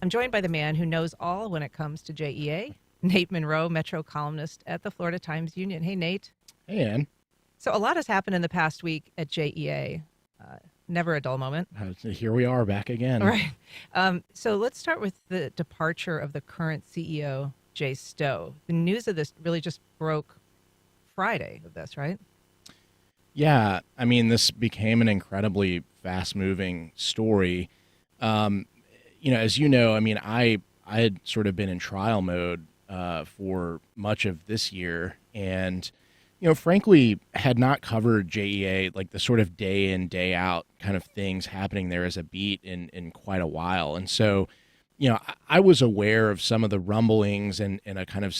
I'm joined by the man who knows all when it comes to JEA, Nate Monroe, Metro columnist at the Florida Times-Union. Hey, Nate. Hey, Ann. So a lot has happened in the past week at JEA. Never a dull moment. Here we are back again. All right. So let's start with the departure of the current CEO, Jay Stowe. The news of this really just broke Friday of this, right? Yeah, I mean, this became an incredibly fast-moving story. As you know, I mean, I had sort of been in trial mode for much of this year, and frankly, had not covered JEA, like the sort of day in, day out kind of things happening there as a beat in quite a while. And so, I was aware of some of the rumblings and a kind of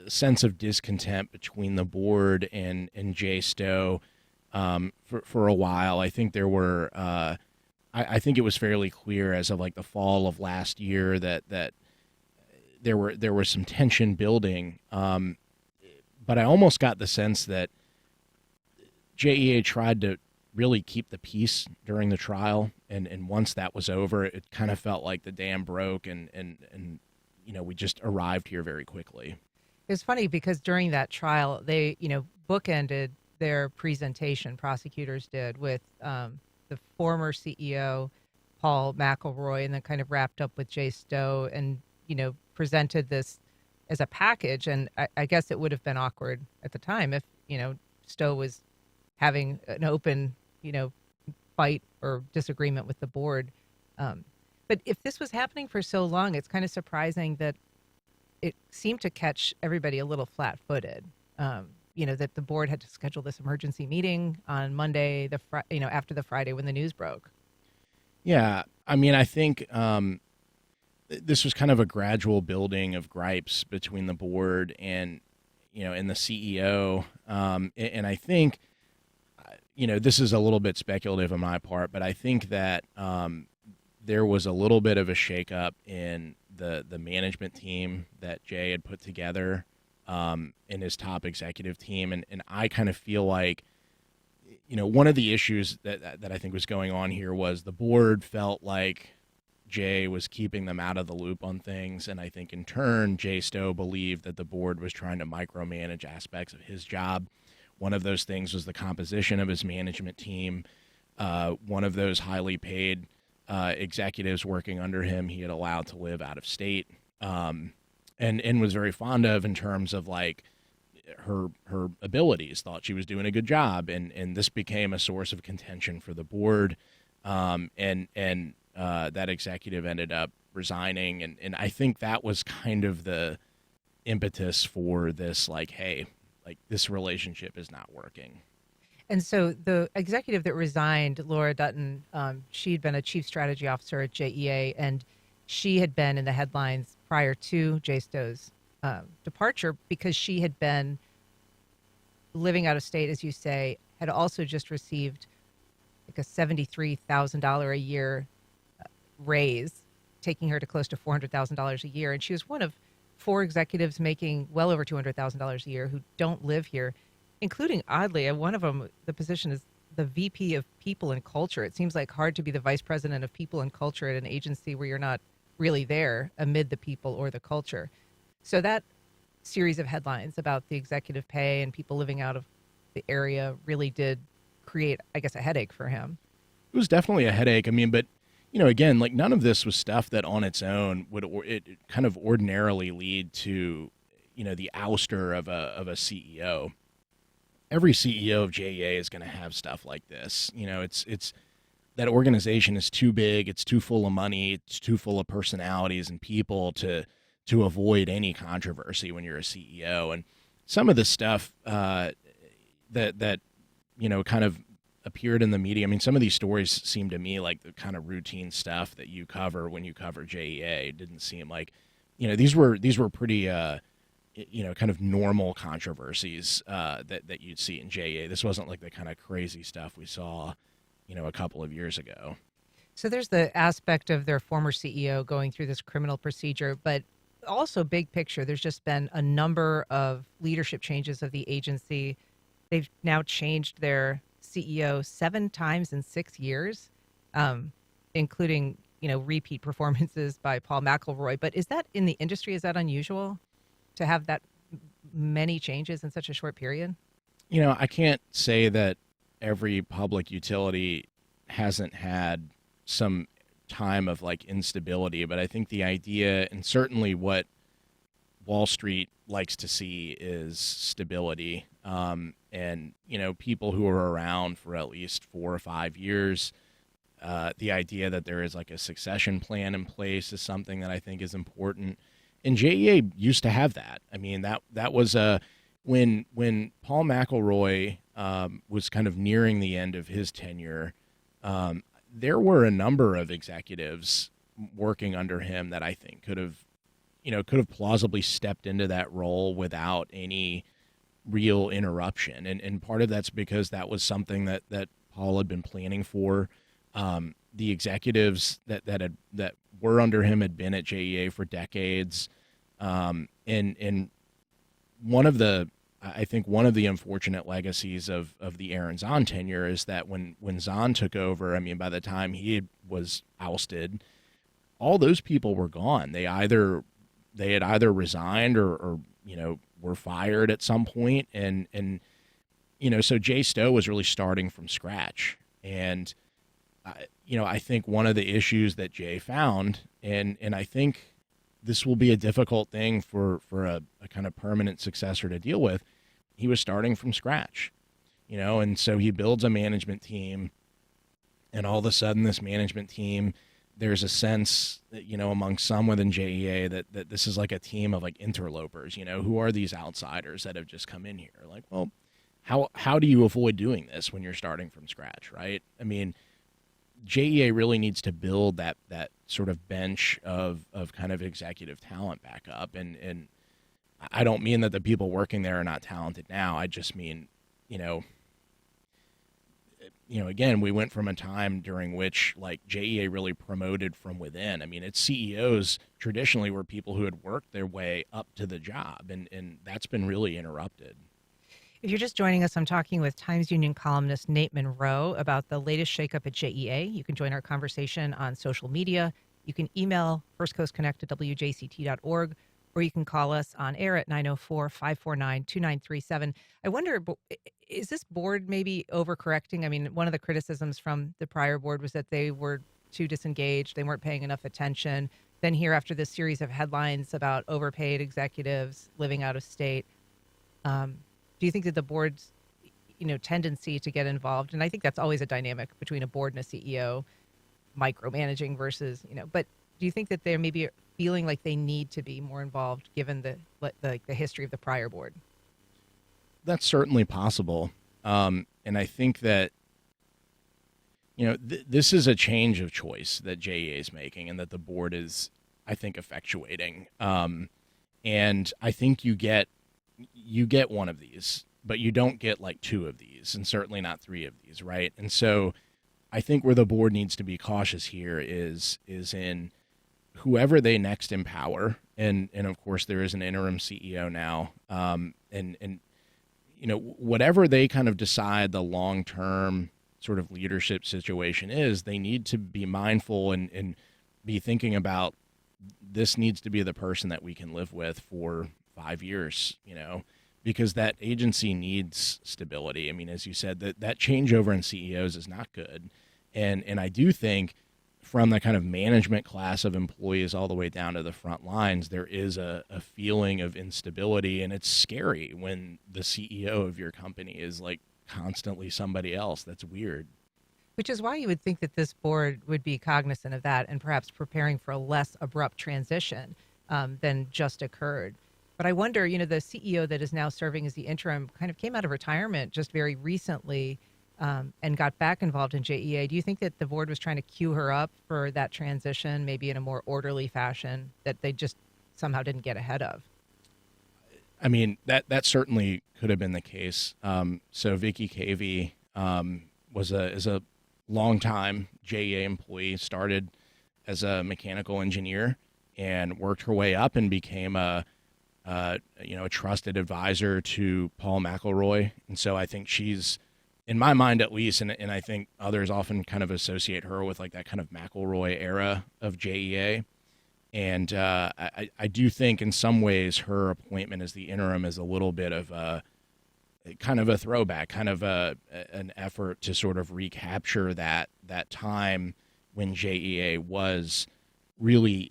sense of discontent between the board and Jay Stowe for a while. I think there were, I think it was fairly clear as of like the fall of last year that there was some tension building. But I almost got the sense that JEA tried to really keep the peace during the trial, and once that was over, it kind of felt like the dam broke, and we just arrived here very quickly. It was funny because during that trial, they, bookended their presentation, prosecutors did, with the former CEO, Paul McElroy, and then kind of wrapped up with Jay Stowe and, presented this as a package. And I guess it would have been awkward at the time if, Stowe was having an open, fight or disagreement with the board. But if this was happening for so long, it's kind of surprising that it seemed to catch everybody a little flat-footed. That the board had to schedule this emergency meeting on Monday, after the Friday when the news broke. Yeah, I mean, I think this was kind of a gradual building of gripes between the board and the CEO. And I think, this is a little bit speculative on my part, but I think that there was a little bit of a shakeup in the management team that Jay had put together in his top executive team. And I kind of feel like, one of the issues that I think was going on here was the board felt like Jay was keeping them out of the loop on things. And I think in turn, Jay Stowe believed that the board was trying to micromanage aspects of his job. One of those things was the composition of his management team. One of those highly paid executives working under him, he had allowed to live out of state, and was very fond of in terms of like her abilities, thought she was doing a good job. And this became a source of contention for the board. That executive ended up resigning. And I think that was kind of the impetus for this, like, hey, like this relationship is not working. And so the executive that resigned, Laura Dutton, she'd been a chief strategy officer at JEA, and she had been in the headlines prior to Jay Stowe's departure because she had been living out of state, as you say, had also just received like a $73,000 a year raise, taking her to close to $400,000 a year. And she was one of four executives making well over $200,000 a year who don't live here, including, oddly, one of them, the position is the VP of People and Culture. It seems like hard to be the vice president of People and Culture at an agency where you're not really there amid the people or the culture. So that series of headlines about the executive pay and people living out of the area really did create, I guess, a headache for him. It was definitely a headache. I mean, but again, like none of this was stuff that on its own would it kind of ordinarily lead to, the ouster of a CEO. Every CEO of JEA is going to have stuff like this. It's that organization is too big, it's too full of money, it's too full of personalities and people to avoid any controversy when you're a CEO. And some of the stuff that kind of appeared in the media. I mean, some of these stories seem to me like the kind of routine stuff that you cover when you cover JEA. It didn't seem like, these were pretty, kind of normal controversies that you'd see in JEA. This wasn't like the kind of crazy stuff we saw, a couple of years ago. So there's the aspect of their former CEO going through this criminal procedure, but also big picture, there's just been a number of leadership changes of the agency. They've now changed their CEO 7 times in 6 years, including, repeat performances by Paul McElroy. But is that in the industry? Is that unusual to have that many changes in such a short period? I can't say that every public utility hasn't had some time of like instability, but I think the idea, and certainly what Wall Street likes to see, is stability. And people who are around for at least 4 or 5 years. The idea that there is like a succession plan in place is something that I think is important. And JEA used to have that. I mean, that was when Paul McElroy was kind of nearing the end of his tenure. There were a number of executives working under him that I think could have plausibly stepped into that role without any real interruption. And part of that's because that was something that Paul had been planning for. The executives that were under him had been at JEA for decades. And I think one of the unfortunate legacies of the Aaron Zahn tenure is that when Zahn took over, I mean, by the time he was ousted, all those people were gone. They had either resigned or were fired at some point. And so Jay Stowe was really starting from scratch. And I think one of the issues that Jay found, and I think this will be a difficult thing for a kind of permanent successor to deal with, he was starting from scratch, and so he builds a management team, and all of a sudden this management team, there's a sense that, among some within JEA that this is like a team of like interlopers, who are these outsiders that have just come in here? Like, well, how do you avoid doing this when you're starting from scratch, right? I mean, JEA really needs to build that sort of bench of kind of executive talent back up. And I don't mean that the people working there are not talented now. I just mean, again, we went from a time during which like JEA really promoted from within. I mean, its CEOs traditionally were people who had worked their way up to the job, and that's been really interrupted. If you're just joining us, I'm talking with Times Union columnist Nate Monroe about the latest shakeup at JEA. You can join our conversation on social media. You can email First Coast Connect at wjct.org, or you can call us on air at 904-549-2937. I wonder, is this board maybe overcorrecting? I mean, one of the criticisms from the prior board was that they were too disengaged. They weren't paying enough attention. Then here, after this series of headlines about overpaid executives living out of state, do you think that the board's, tendency to get involved, and I think that's always a dynamic between a board and a CEO, micromanaging versus, but do you think that they're maybe feeling like they need to be more involved given the history of the prior board? That's certainly possible. And I think that, this is a change of choice that JEA is making and that the board is, I think, effectuating. And I think you get one of these, but you don't get like two of these, and certainly not three of these, right? And so I think where the board needs to be cautious here is in whoever they next empower, and of course there is an interim CEO now, and whatever they kind of decide the long-term sort of leadership situation is, they need to be mindful and be thinking about, this needs to be the person that we can live with for 5 years, because that agency needs stability. I mean, as you said, that changeover in CEOs is not good. And I do think from the kind of management class of employees all the way down to the front lines, there is a feeling of instability, and it's scary when the CEO of your company is like constantly somebody else. That's weird. Which is why you would think that this board would be cognizant of that and perhaps preparing for a less abrupt transition than just occurred. But I wonder, the CEO that is now serving as the interim kind of came out of retirement just very recently and got back involved in JEA. Do you think that the board was trying to cue her up for that transition, maybe in a more orderly fashion that they just somehow didn't get ahead of? I mean, that certainly could have been the case. So Vicky Cavey is a longtime JEA employee, started as a mechanical engineer and worked her way up and became a trusted advisor to Paul McElroy. And so I think she's in my mind at least, and I think others often kind of associate her with like that kind of McElroy era of JEA. And I do think in some ways her appointment as the interim is a little bit of a kind of a throwback, kind of an effort to sort of recapture that time when JEA was really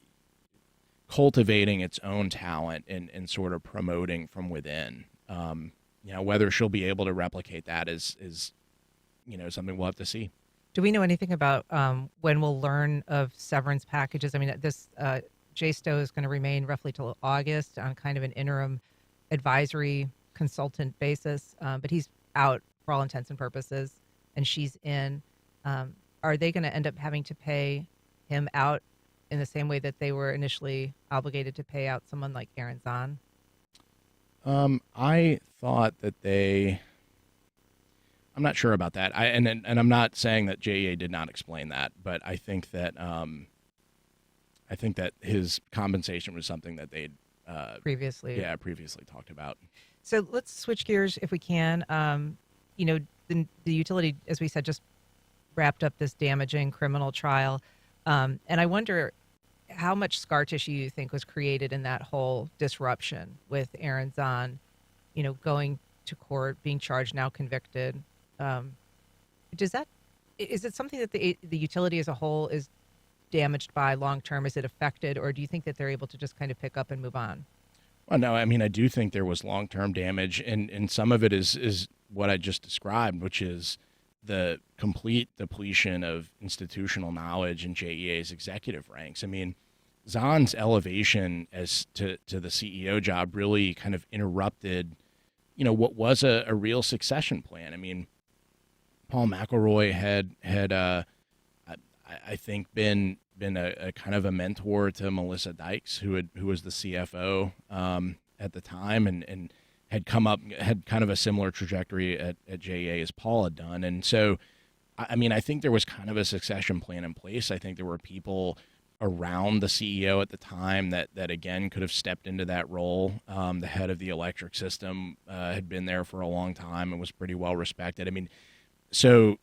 cultivating its own talent and sort of promoting from within. Whether she'll be able to replicate that is something we'll have to see. Do we know anything about when we'll learn of severance packages? I mean, this Jay Stowe is going to remain roughly till August on kind of an interim advisory consultant basis, but he's out for all intents and purposes, and she's in. Are they going to end up having to pay him out in the same way that they were initially obligated to pay out someone like Aaron Zahn? I thought that I'm not sure about that. And I'm not saying that JEA did not explain that, but I think that his compensation was something that they'd Previously. previously talked about. So let's switch gears if we can. The utility, as we said, just wrapped up this damaging criminal trial. And I wonder how much scar tissue you think was created in that whole disruption with Aaron Zahn, going to court, being charged, now convicted. Is it something that the utility as a whole is damaged by long term? Is it affected, or do you think that they're able to just kind of pick up and move on? Well, no, I mean, I do think there was long-term damage, and some of it is what I just described, which is the complete depletion of institutional knowledge in JEA's executive ranks. I mean, Zahn's elevation as to the CEO job really kind of interrupted, what was a real succession plan. I mean, Paul McElroy had I think been a kind of a mentor to Melissa Dykes, who was the CFO at the time, and had kind of a similar trajectory at JEA as Paul had done. And so, I mean, I think there was kind of a succession plan in place. I think there were people around the CEO at the time that again could have stepped into that role. The head of the electric system had been there for a long time and was pretty well respected. I mean, so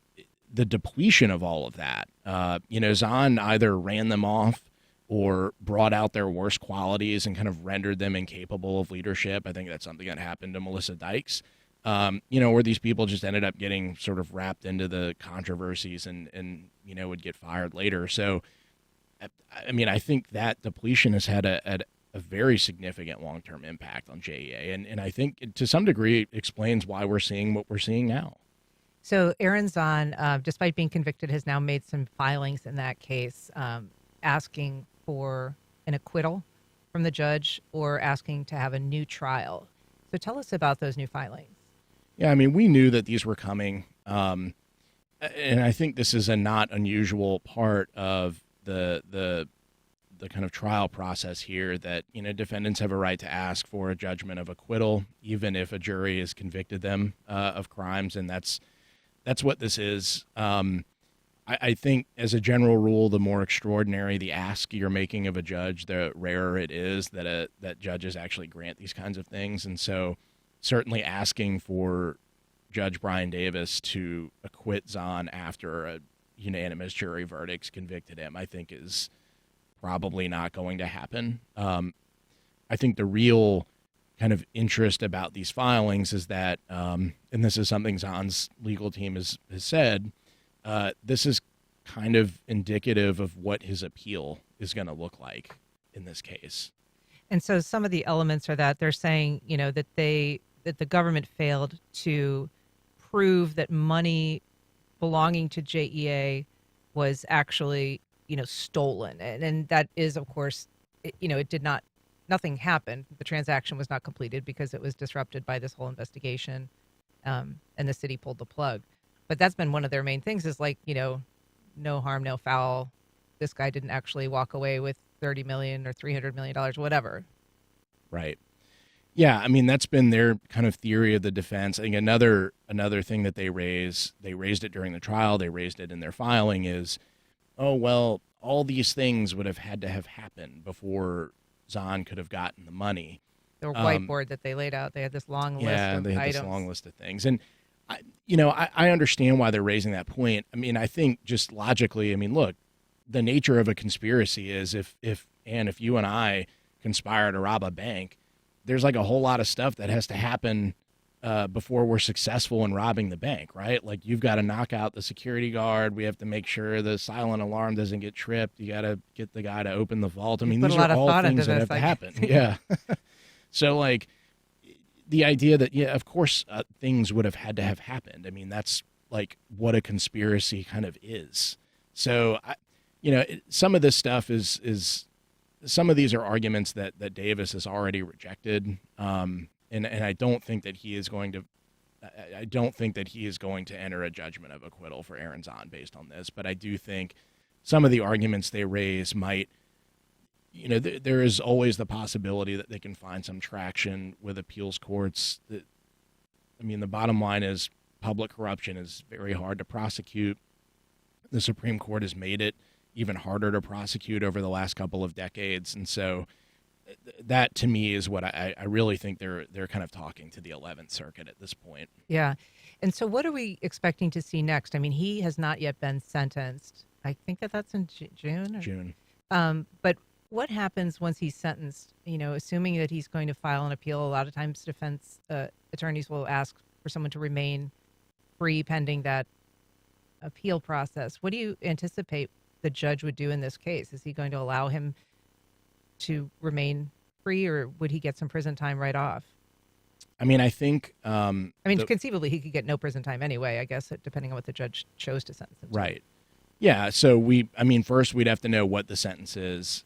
the depletion of all of that, Zahn either ran them off or brought out their worst qualities and kind of rendered them incapable of leadership. I think that's something that happened to Melissa Dykes, where these people just ended up getting sort of wrapped into the controversies and would get fired later. So, I mean, I think that depletion has had a very significant long-term impact on JEA. And I think to some degree it explains why we're seeing what we're seeing now. So Aaron Zahn, despite being convicted, has now made some filings in that case, asking for an acquittal from the judge or asking to have a new trial. So tell us about those new filings. Yeah, I mean, we knew that these were coming. And I think this is a not unusual part of the kind of trial process here, that, defendants have a right to ask for a judgment of acquittal, even if a jury has convicted them of crimes. And that's what this is. I think as a general rule, the more extraordinary the ask you're making of a judge, the rarer it is that judges actually grant these kinds of things. And so certainly asking for Judge Brian Davis to acquit Zahn after a unanimous jury verdict convicted him, I think is probably not going to happen. I think the real kind of interest about these filings is that, and this is something Zahn's legal team has said, this is kind of indicative of what his appeal is going to look like in this case. And so some of the elements are that they're saying, that the government failed to prove that money belonging to JEA was actually, stolen. And that is, of course, nothing happened. The transaction was not completed because it was disrupted by this whole investigation, and the city pulled the plug. But that's been one of their main things, is like, no harm, no foul. This guy didn't actually walk away with $30 million or $300 million, whatever. Right. Yeah, I mean, that's been their kind of theory of the defense. I think another thing that they raised it during the trial, they raised it in their filing, is, oh, well, all these things would have had to have happened before Zahn could have gotten the money. The whiteboard that they laid out, they had this long list of items. This long list of things. And I understand why they're raising that point. I mean, I think just logically, I mean, look, the nature of a conspiracy is if you and I conspire to rob a bank, there's like a whole lot of stuff that has to happen before we're successful in robbing the bank, right? Like you've got to knock out the security guard. We have to make sure the silent alarm doesn't get tripped. You got to get the guy to open the vault. I You mean, put a these are lot of all thought into things that this. have to happen. Yeah. So like the idea that, yeah, of course things would have had to have happened. I mean, that's like what a conspiracy kind of is. So, some of this stuff is some of these are arguments that Davis has already rejected. And I don't think that he is going to. I don't think that he is going to enter a judgment of acquittal for Aaron Zahn based on this. But I do think some of the arguments they raise might, there is always the possibility that they can find some traction with appeals courts. I mean, the bottom line is public corruption is very hard to prosecute. The Supreme Court has made it even harder to prosecute over the last couple of decades, and so that to me is what I really think they're kind of talking to the 11th Circuit at this point. Yeah. And so what are we expecting to see next? I mean, he has not yet been sentenced. I think that's in June. June. But what happens once he's sentenced? Assuming that he's going to file an appeal, a lot of times defense attorneys will ask for someone to remain free pending that appeal process. What do you anticipate the judge would do in this case? Is he going to allow him to remain free, or would he get some prison time right off? I mean, I think. Conceivably, he could get no prison time anyway, I guess, depending on what the judge chose to sentence him to. Right. Yeah. So first we'd have to know what the sentence is.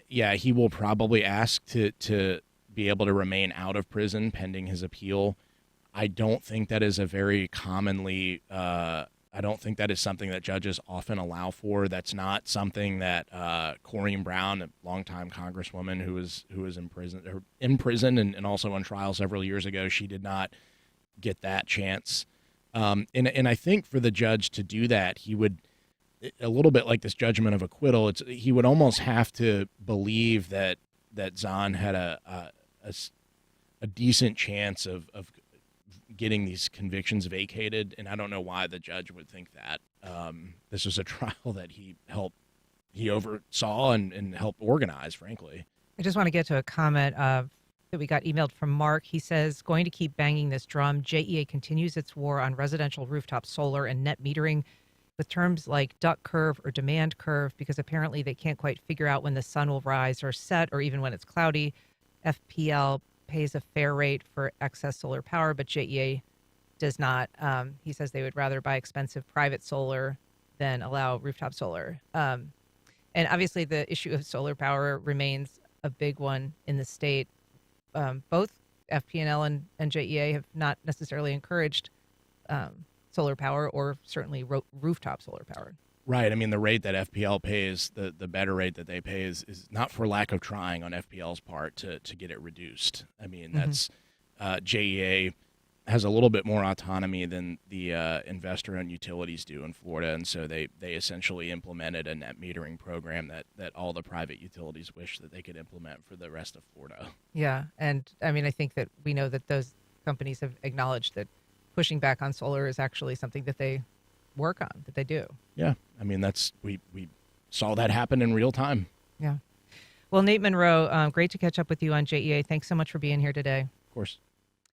Yeah, he will probably ask to be able to remain out of prison pending his appeal. I don't think that is a very commonly. I don't think that is something that judges often allow for. That's not something that Corrine Brown, a longtime congresswoman who was in prison and also on trial several years ago, she did not get that chance. And I think for the judge to do that, he would, a little bit like this judgment of acquittal, he would almost have to believe that Zahn had a decent chance of getting these convictions vacated, and I don't know why the judge would think that. This was a trial that he oversaw and helped organize, frankly. I just want to get to a comment that we got emailed from Mark. He says, going to keep banging this drum. JEA continues its war on residential rooftop solar and net metering with terms like duck curve or demand curve, because apparently they can't quite figure out when the sun will rise or set, or even when it's cloudy. FPL pays a fair rate for excess solar power, but JEA does not. He says they would rather buy expensive private solar than allow rooftop solar. And obviously the issue of solar power remains a big one in the state. Both FP&L and JEA have not necessarily encouraged solar power, or certainly rooftop solar power. Right. I mean, the rate that FPL pays, the better rate that they pay is not for lack of trying on FPL's part to get it reduced. I mean, that's JEA has a little bit more autonomy than the investor-owned utilities do in Florida, and so they essentially implemented a net metering program that all the private utilities wish that they could implement for the rest of Florida. Yeah, and I mean, I think that we know that those companies have acknowledged that pushing back on solar is actually something that they work on, that they do. Yeah, I mean, we saw that happen in real time. Yeah. Well, Nate Monroe, great to catch up with you on JEA. Thanks so much for being here today. Of course.